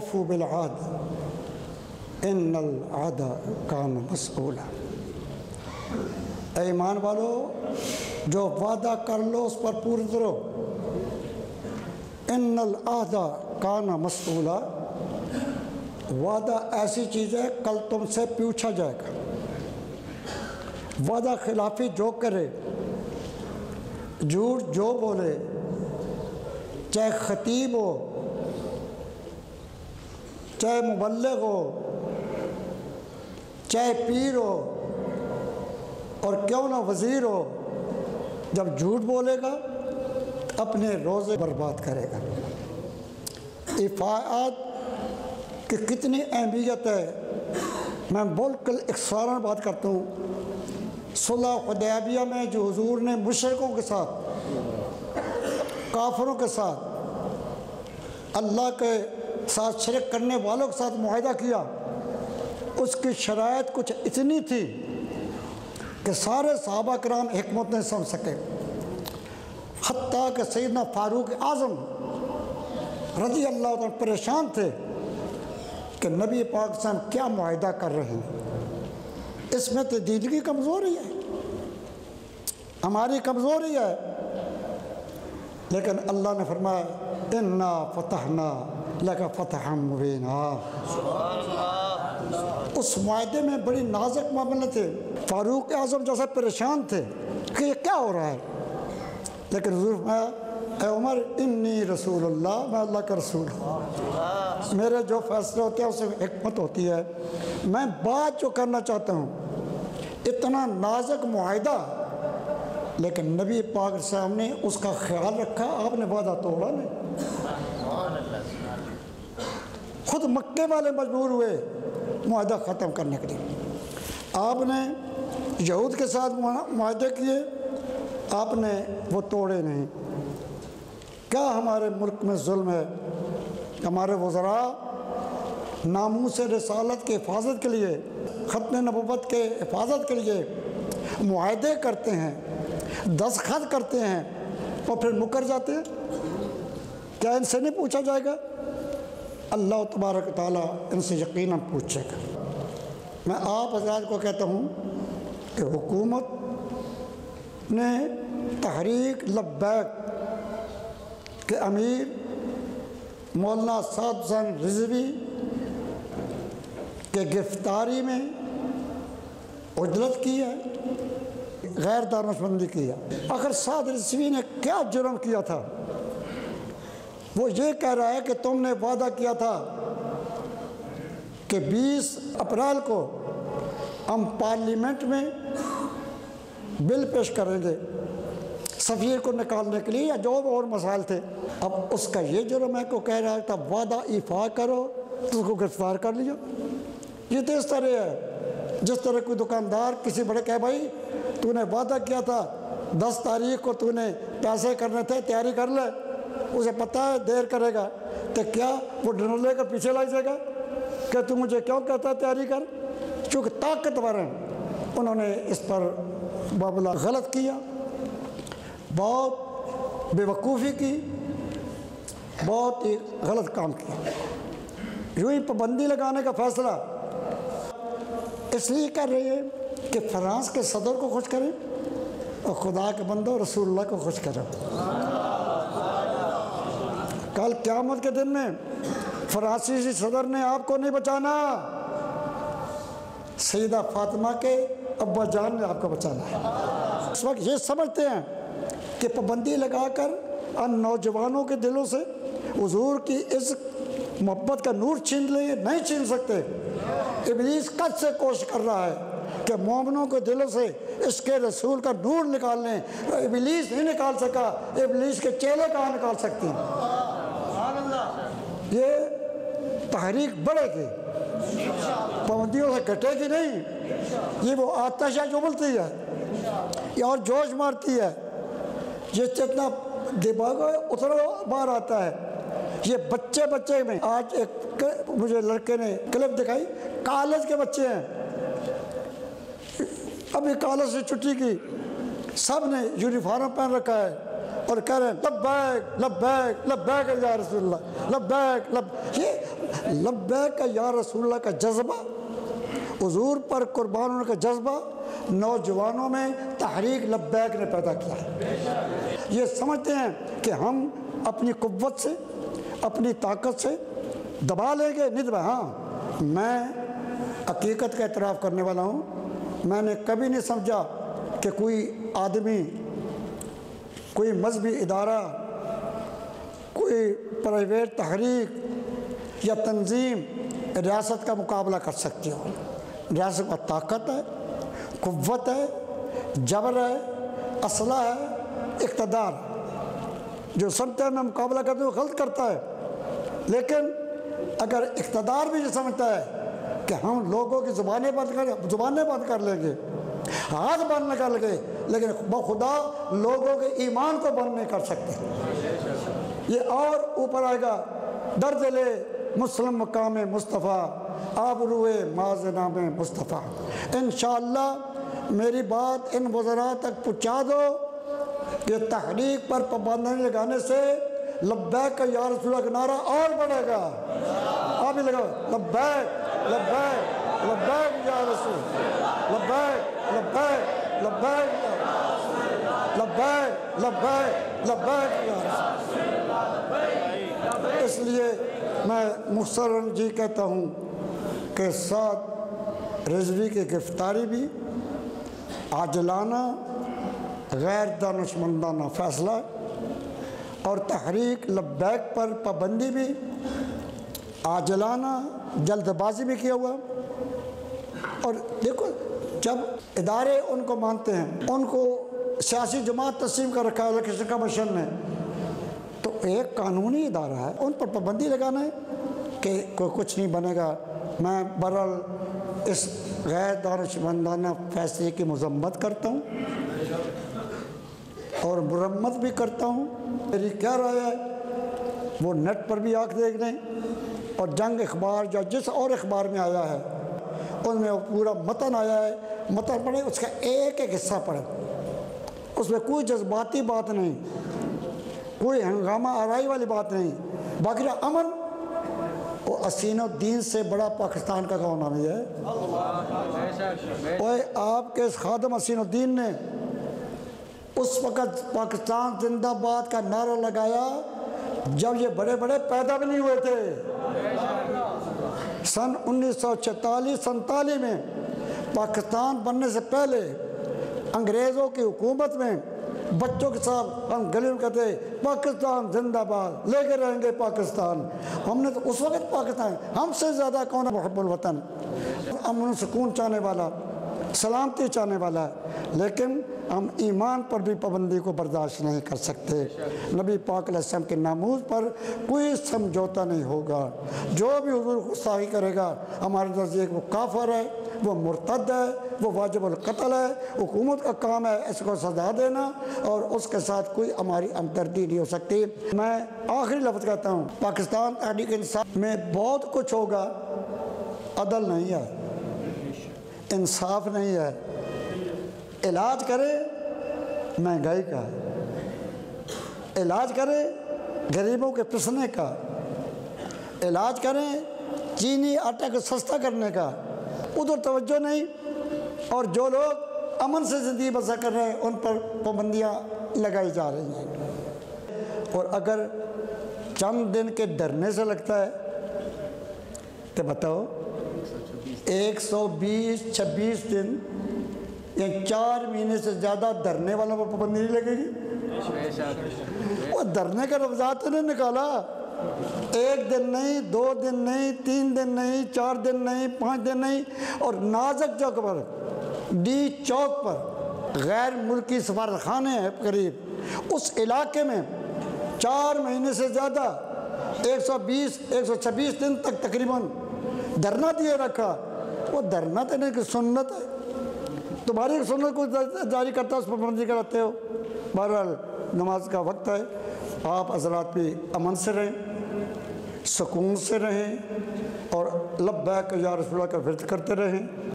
औफू bill आद इन्नल आदा कान मसऊला। ईमान वालो, जो वादा कर लो उस पर पूरा करो। इन्नल आदा कान मसऊला, वादा ऐसी चीज़ है कल तुमसे पूछा जाएगा। वादा खिलाफी जो करे, झूठ जो बोले, चाहे खतीब हो, चाहे मुबल्लिग हो, चाहे पीर हो, और क्यों ना वज़ीर हो, जब झूठ बोलेगा अपने रोज़े बर्बाद करेगा। इफ़ाअत की कितनी अहमियत है, मैं बिल्कुल इख्तिसारन बात करता हूँ। सुलह हुदैबिया में जो हुजूर ने मुशरिकों के साथ, काफिरों के साथ, अल्लाह के साथ शिरक करने वालों के साथ मुआहदा किया, उसकी शराइत कुछ इतनी थी कि सारे सहाबा किराम हिकमत नहीं समझ सके। हत्ता कि सैयदना फारूक आज़म रज़ी अल्लाह तआला परेशान थे कि नबी पाक से हम क्या मुआहदा कर रहे हैं, इसमें तो दीन की कमज़ोरी है, हमारी कमज़ोरी है। लेकिन अल्लाह ने फरमाया इन्ना फतहना लका फतहम मुबीना। उस मुआहदे में बड़ी नाजुक मामले थे। फारूक आज़म जैसा परेशान थे कि ये क्या हो रहा है, लेकिन हुज़ूर फरमाया ऐ उमर इन्नी रसूलुल्लाह, मैं अल्लाह का रसूल हूँ, मेरे जो फैसले होते हैं उसमें हिकमत होती है। मैं बात जो करना चाहता हूँ, इतना नाजुक मुआहदा, लेकिन नबी पाक साहब ने उसका ख्याल रखा, आपने वादा तोड़ा नहीं। खुद मक्के वाले मजबूर हुए मुआहदा ख़त्म करने के लिए। आपने यहूद के साथ मुआहदे किए, आपने वो तोड़े नहीं। क्या हमारे मुल्क में जुल्म है? हमारे वज़रा नामूस रिसालत की हिफाजत के लिए, ख़त्म नबुव्वत के हिफाजत के लिए मुआहदे करते हैं, दस्तखत करते हैं और फिर मुकर जाते हैं। क्या इनसे नहीं पूछा जाएगा? अल्लाह तबारक तआला इनसे यकीनन पूछेगा। मैं आप हज़रात को कहता हूँ कि हुकूमत ने तहरीक लब्बैक के अमीर मौलाना साद हुसैन रिजवी के गिरफ्तारी में उजरत की है, गैर दानिशमंदी की है। आखिर साद रिजवी ने क्या जुर्म किया था? वो ये कह रहा है कि तुमने वादा किया था कि 20 अप्रैल को हम पार्लियामेंट में बिल पेश करेंगे सफ़ीर को निकालने के लिए, या जो और मसाइल थे। अब उसका ये जुर्म है को कह रहा था वादा इफ़ा करो तो उसको गिरफ्तार कर लिया। ये तो इस तरह है जिस तरह कोई दुकानदार किसी बड़े कहे भाई तूने वादा किया था 10 तारीख को तूने पैसे करने थे, तैयारी कर ले, उसे पता है देर करेगा तो क्या वो डिनर लेकर पीछे लग जाएगा कि तू मुझे क्यों कहता है तैयारी कर? चूँकि ताकतवर हैं, उन्होंने इस पर मामला गलत किया, बहुत बेवकूफ़ी की, बहुत ही गलत काम किया। यूँ ही पाबंदी लगाने का फैसला इसलिए कर रही है कि फ्रांस के सदर को खुश करें और खुदा के बंदो रसूलुल्लाह को खुश करें। कल क़यामत के दिन में फ्रांसीसी सदर ने आपको नहीं बचाना, सैयदा फातिमा के अब्बा जान ने आपको बचाना है। इस वक्त ये समझते हैं कि पाबंदी लगाकर नौजवानों के दिलों से हुजूर की इस मोहब्बत का नूर छीन ले, नहीं छीन सकते। इब्लीस कद से कोशिश कर रहा है कि मोमिनों के दिलों से इसके रसूल का नूर निकाल लें। इब्लीस नहीं निकाल सका, इब्लीस के चेले कहाँ निकाल सकते हैं? ये तहरीक बढ़ेगी, पाबंदियों से घटेगी नहीं। ये वो आतश है जो उबलती है, ये और जोश मारती है, ये जितना दिमाग है उतना बाहर आता है। ये बच्चे में आज एक मुझे लड़के ने क्लिप दिखाई, कॉलेज के बच्चे हैं, अभी कॉलेज से छुट्टी की, सब ने यूनिफॉर्म पहन रखा है, और कह रहे हैं लब्बैक लब्बैक लब्बैक या रसूलल्लाह, लब्बैक ये लब्बैक या रसूलल्लाह का जज्बा, हुजूर पर कुर्बान होने का जज्बा नौजवानों में तहरीक लब्बैक ने पैदा किया है। ये समझते हैं कि हम अपनी कुव्वत से, अपनी ताकत से दबा लेंगे, नहीं दबा। हाँ, मैं हकीकत का एतराफ़ करने वाला हूँ, मैंने कभी नहीं समझा कि कोई आदमी, कोई मजहबी इदारा, कोई प्राइवेट तहरीक या तंजीम रियासत का मुकाबला कर सकती हो। रियासत का ताकत है, कुव्वत है, जबर है, असला है, इक़्तिदार। जो समझता है मैं मुकाबला करते हुए गलत करता है। लेकिन अगर इक़्तिदार भी ये समझता है कि हम लोगों की ज़ुबानें बंद कर लेंगे, हाथ बंद कर लेंगे, लेकिन खुदा लोगों के ईमान को बंद नहीं कर सकते। ये और ऊपर आएगा, दर्ज ले मुस्लिम मकाम मुस्तफ़ा, आबरूए माज़नाम मुस्तफ़ा। इंशाअल्लाह मेरी बात इन वज़रा तक पहुँचा दो कि तहरीक पर पाबंदी लगाने से लब्बैक या रसूलल्लाह का नारा और बढ़ेगा। आप भी लगाओ लब्बैक लब्बैक लब्बैक या रसूल, लब्बैक लब्बैक लब्बैक लब्बैक लब्बैक लब्बैक या रसूल। इसलिए मैं मुसर्रन जी कहता हूँ कि साथ रिजवी की गिरफ्तारी भी आजलाना गैर दानिशमंदाना फ़ैसला और तहरीक लब्बैक पर पाबंदी भी आजलाना जल्दबाजी में किया हुआ। और देखो, जब इदारे उनको मानते हैं, उनको सियासी जमात तस्लीम कर रखा है इलेक्शन कमीशन ने, तो एक कानूनी इदारा है, उन पर पाबंदी लगाना है कि कोई कुछ नहीं बनेगा। मैं बहरहाल इस गैर दानिशमंदाना फैसले की मजम्मत करता हूँ और मुरम्मत भी करता हूँ। मेरी क्या राय है वो नेट पर भी आँख देख लें, और जंग अखबार या जिस और अखबार में आया है उनमें वो पूरा मतन आया है, मतन पढ़े, उसका एक एक हिस्सा पढ़े, उसमें कोई जज्बाती बात नहीं, कोई हंगामा आराई वाली बात नहीं। बाकी अमन वो असीनुद्दीन से बड़ा पाकिस्तान का कौन नहीं है। और आपके इस खादम असीनुद्दीन ने उस वक़्त पाकिस्तान जिंदाबाद का नारा लगाया जब ये बड़े बड़े पैदा भी नहीं हुए थे। सन 1946-47 में पाकिस्तान बनने से पहले अंग्रेज़ों की हुकूमत में बच्चों के साथ हम गली में कहते पाकिस्तान जिंदाबाद, लेके रहेंगे पाकिस्तान। हमने तो उस वक़्त पाकिस्तान, हमसे ज़्यादा कौन है मुहब्बुल वतन, अमन सुकून चाहने वाला, सलामती चाहने वाला है। लेकिन हम ईमान पर भी पाबंदी को बर्दाश्त नहीं कर सकते। नबी पाक अलैहिस्सलाम के नामूज़ पर कोई समझौता नहीं होगा। जो भी हुजूर गुस्ताखी करेगा हमारे नज़दीक वो काफिर है, वो मुर्तद है, वो वाजिबुल कत्ल है। हुकूमत का काम है इसको सजा देना, और उसके साथ कोई हमारी हमदर्दी नहीं हो सकती। मैं आखिरी लफ्ज़ कहता हूँ, पाकिस्तान तहरीक इंसाफ में बहुत कुछ होगा, अदल नहीं है, इंसाफ नहीं है। इलाज करे महंगाई का, इलाज करे गरीबों के पिसने का, इलाज करें चीनी आटा को सस्ता करने का, उधर तवज्जो नहीं। और जो लोग अमन से ज़िंदगी बसर कर रहे हैं उन पर पाबंदियाँ लगाई जा रही हैं। और अगर चंद दिन के डरने से लगता है तो बताओ 120-26 दिन या 4 महीने से ज़्यादा धरने वालों पर पाबंदी नहीं लगेगी। वो धरने का लफ्ज़ तो नहीं निकाला, 1 दिन नहीं, 2 दिन नहीं, 3 दिन नहीं, 4 दिन नहीं, 5 दिन नहीं। और नाजक चौक पर, डी चौक पर गैर मुल्की सफारतखाने हैं करीब, उस इलाके में 4 महीने से ज़्यादा 120-126 दिन तक तकरीबन धरना दिए रखा। वो धरना देने की सुन्नत है, तुम्हारी सुन्नत को जारी करता है, उस पर पाबंदी कराते हो। बहरहाल नमाज का वक्त है, आप हज़रात भी अमन से रहें, सुकून से रहें और लब्बैक या रसूलल्लाह का विर्द करते रहें।